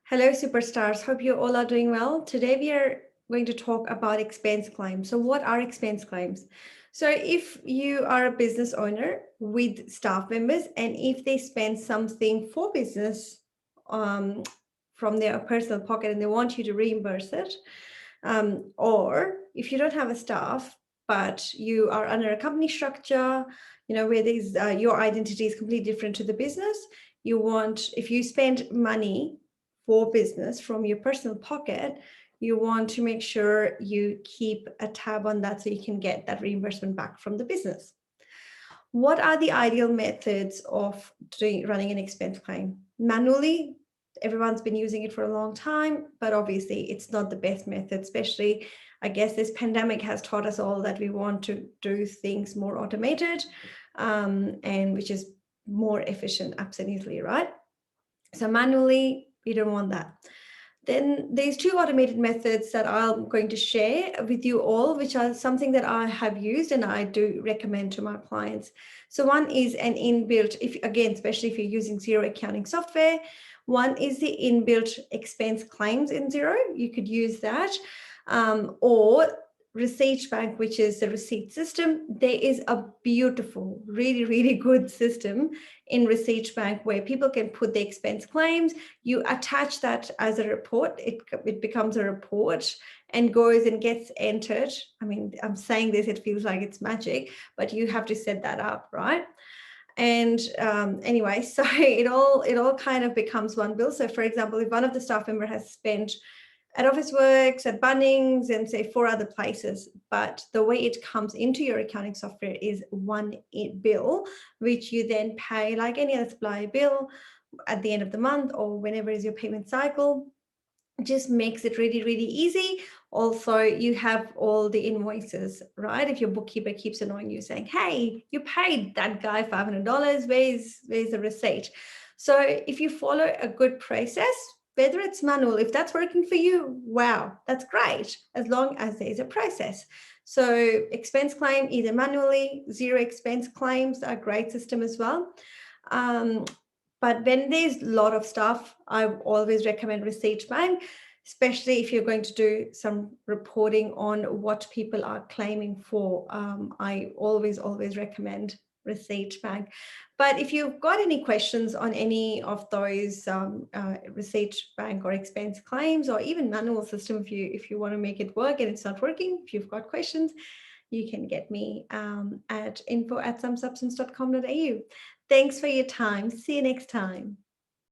Hello, superstars. Hope you all are doing well. Today, we are going to talk about expense claims. So, what are expense claims? So, if you are a business owner with staff members and if they spend something for business um, from their personal pocket and they want you to reimburse it, or if you don't have a staff, but you are under a company structure, where there's your identity is completely different to the business, if you spend money for business from your personal pocket, you want to make sure you keep a tab on that so you can get that reimbursement back from the business. What are the ideal methods of running an expense claim? Manually, everyone's been using it for a long time, but obviously it's not the best method, especially, I guess, this pandemic has taught us all that we want to do things more automated, and which is more efficient, absolutely, right? So manually, you don't want that. Then there's two automated methods that I'm going to share with you all, which are something that I have used and I do recommend to my clients. So one is an inbuilt, especially if you're using Xero accounting software, one is the inbuilt expense claims in Xero. You could use that. Or Receipt Bank, which is the receipt system. There is a beautiful, really, really good system in Receipt Bank where people can put their expense claims. You attach that as a report. It becomes a report and goes and gets entered. I mean, I'm saying this, it feels like it's magic, but you have to set that up, right? And anyway, so it all kind of becomes one bill. So for example, if one of the staff member has spent at Officeworks, at Bunnings, and say 4 other places, but the way it comes into your accounting software is one bill, which you then pay like any other supplier bill at the end of the month or whenever is your payment cycle. Just makes it really, really easy. Also, you have all the invoices, right? If your bookkeeper keeps annoying you saying, hey, you paid that guy $500, where's the receipt? So if you follow a good process, whether it's manual, if that's working for you, wow, that's great, as long as there's a process. So expense claim either manually, Xero expense claims are a great system as well. But when there's a lot of stuff, I always recommend Receipt Bank, especially if you're going to do some reporting on what people are claiming for. I always recommend Receipt Bank. But if you've got any questions on any of those Receipt Bank or expense claims, or even manual system, if you want to make it work and it's not working, if you've got questions, you can get me at info@somesubstance.com.au. Thanks for your time. See you next time.